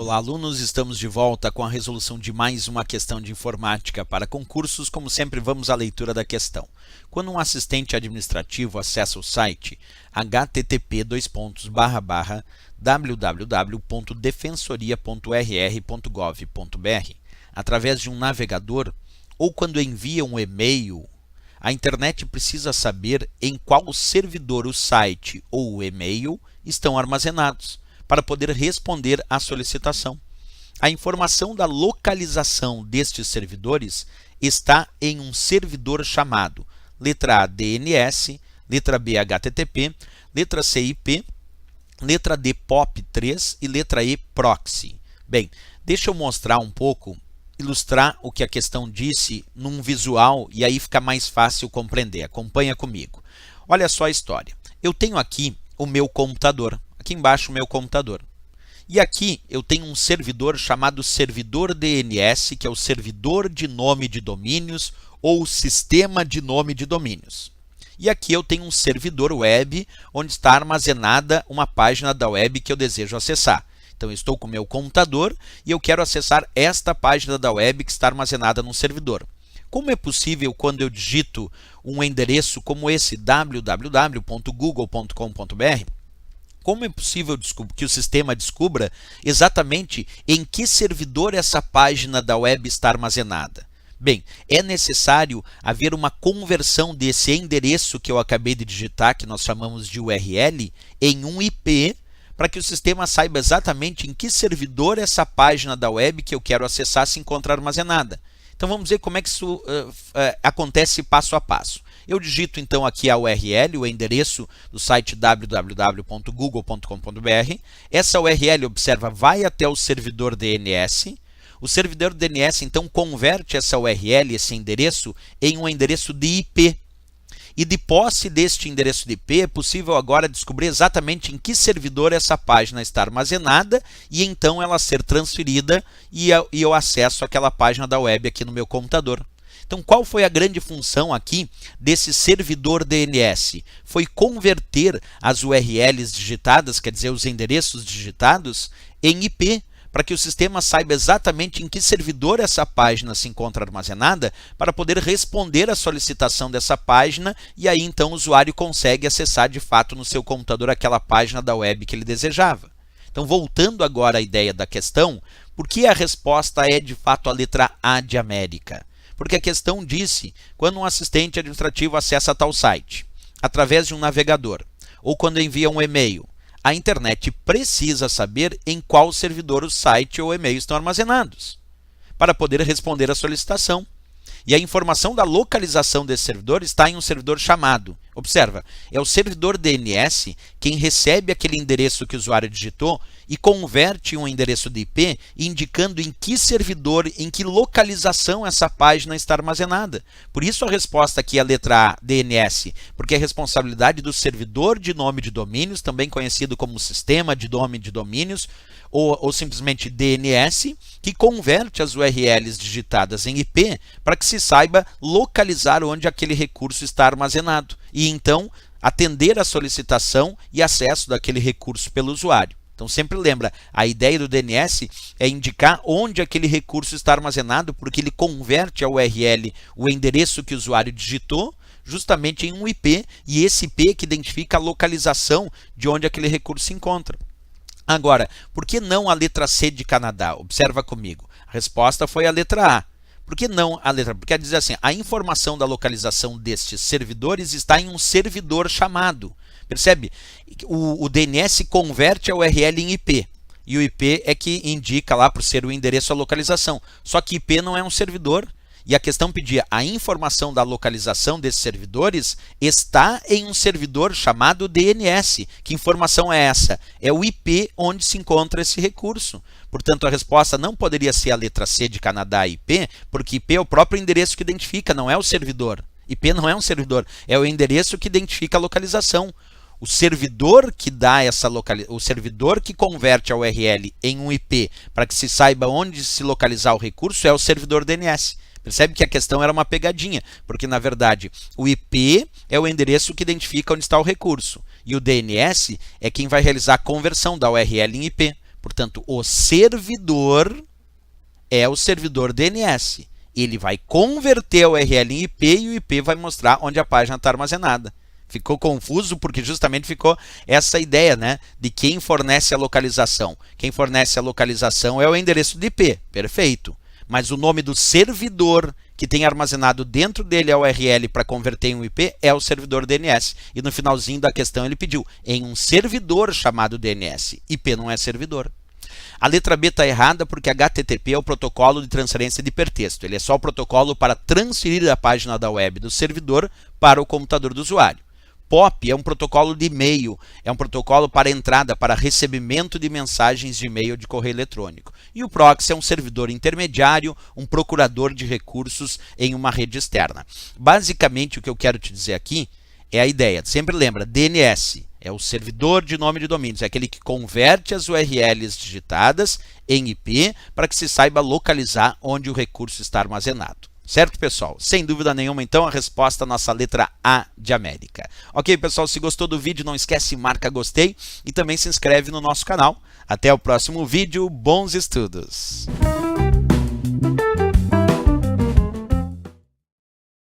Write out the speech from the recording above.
Olá, alunos! Estamos de volta com a resolução de mais uma questão de informática para concursos. Como sempre, vamos à leitura da questão. Quando um assistente administrativo acessa o site http://www.defensoria.rr.gov.br através de um navegador ou quando envia um e-mail, a internet precisa saber em qual servidor o site ou o e-mail estão armazenados, para poder responder à solicitação. A informação da localização destes servidores está em um servidor chamado letra A, DNS, letra B, HTTP, letra C, IP, letra D, POP3 e letra E, Proxy. Bem, deixa eu mostrar um pouco, ilustrar o que a questão disse num visual e aí fica mais fácil compreender. Acompanha comigo. Olha só a história. Eu tenho aqui o meu computador. Aqui embaixo o meu computador. E aqui eu tenho um servidor chamado servidor DNS, que é o servidor de nome de domínios ou sistema de nome de domínios. E aqui eu tenho um servidor web, onde está armazenada uma página da web que eu desejo acessar. Então eu estou com o meu computador e eu quero acessar esta página da web que está armazenada no servidor. Como é possível quando eu digito um endereço como esse, www.google.com.br, como é possível que o sistema descubra exatamente em que servidor essa página da web está armazenada? Bem, é necessário haver uma conversão desse endereço que eu acabei de digitar, que nós chamamos de URL, em um IP, para que o sistema saiba exatamente em que servidor essa página da web que eu quero acessar se encontra armazenada. Então vamos ver como é que isso acontece passo a passo. Eu digito então aqui a URL, o endereço do site www.google.com.br. Essa URL, observa, vai até o servidor DNS. O servidor DNS então converte essa URL, esse endereço, em um endereço de IP. E de posse deste endereço de IP, é possível agora descobrir exatamente em que servidor essa página está armazenada e então ela ser transferida e eu acesso aquela página da web aqui no meu computador. Então, qual foi a grande função aqui desse servidor DNS? Foi converter as URLs digitadas, quer dizer, os endereços digitados, em IP, para que o sistema saiba exatamente em que servidor essa página se encontra armazenada, para poder responder à solicitação dessa página, e aí então o usuário consegue acessar de fato no seu computador aquela página da web que ele desejava. Então, voltando agora à ideia da questão, por que a resposta é de fato a letra A de América? Porque a questão disse, quando um assistente administrativo acessa tal site, através de um navegador, ou quando envia um e-mail, a internet precisa saber em qual servidor o site ou o e-mail estão armazenados, para poder responder à solicitação. E a informação da localização desse servidor está em um servidor chamado, observa, é o servidor DNS quem recebe aquele endereço que o usuário digitou e converte um endereço de IP, indicando em que servidor, em que localização essa página está armazenada. Por isso a resposta aqui é a letra A, DNS, porque é responsabilidade do servidor de nome de domínios, também conhecido como sistema de nome de domínios, ou simplesmente DNS, que converte as URLs digitadas em IP para que se saiba localizar onde aquele recurso está armazenado e então atender a solicitação e acesso daquele recurso pelo usuário. Então sempre lembra, a ideia do DNS é indicar onde aquele recurso está armazenado, porque ele converte a URL, o endereço que o usuário digitou, justamente em um IP, e esse IP que identifica a localização de onde aquele recurso se encontra. Agora, por que não a letra C de Canadá? Observa comigo. A resposta foi a letra A. Por que não a letra B? Porque diz assim, a informação da localização destes servidores está em um servidor chamado. Percebe? O DNS converte a URL em IP. E o IP é que indica lá, por ser o endereço, a localização. Só que IP não é um servidor. E a questão pedia, a informação da localização desses servidores está em um servidor chamado DNS. Que informação é essa? É o IP onde se encontra esse recurso. Portanto, a resposta não poderia ser a letra C de Canadá IP, porque IP é o próprio endereço que identifica, não é o servidor. IP não é um servidor, é o endereço que identifica a localização. O servidor que dá o servidor que converte a URL em um IP para que se saiba onde se localizar o recurso é o servidor DNS. Percebe que a questão era uma pegadinha, porque na verdade o IP é o endereço que identifica onde está o recurso e o DNS é quem vai realizar a conversão da URL em IP. Portanto, o servidor é o servidor DNS. Ele vai converter a URL em IP e o IP vai mostrar onde a página está armazenada. Ficou confuso porque justamente ficou essa ideia, né, de quem fornece a localização. Quem fornece a localização é o endereço de IP, perfeito. Mas o nome do servidor que tem armazenado dentro dele a URL para converter em um IP é o servidor DNS. E no finalzinho da questão ele pediu em um servidor chamado DNS. IP não é servidor. A letra B está errada porque HTTP é o protocolo de transferência de hipertexto. Ele é só o protocolo para transferir a página da web do servidor para o computador do usuário. POP é um protocolo de e-mail, é um protocolo para entrada, para recebimento de mensagens de e-mail de correio eletrônico. E o proxy é um servidor intermediário, um procurador de recursos em uma rede externa. Basicamente, o que eu quero te dizer aqui é a ideia. Sempre lembra, DNS é o servidor de nome de domínios, é aquele que converte as URLs digitadas em IP para que se saiba localizar onde o recurso está armazenado. Certo, pessoal? Sem dúvida nenhuma, então, a resposta é a nossa letra A de América. Ok, pessoal? Se gostou do vídeo, não esquece, marca gostei e também se inscreve no nosso canal. Até o próximo vídeo. Bons estudos!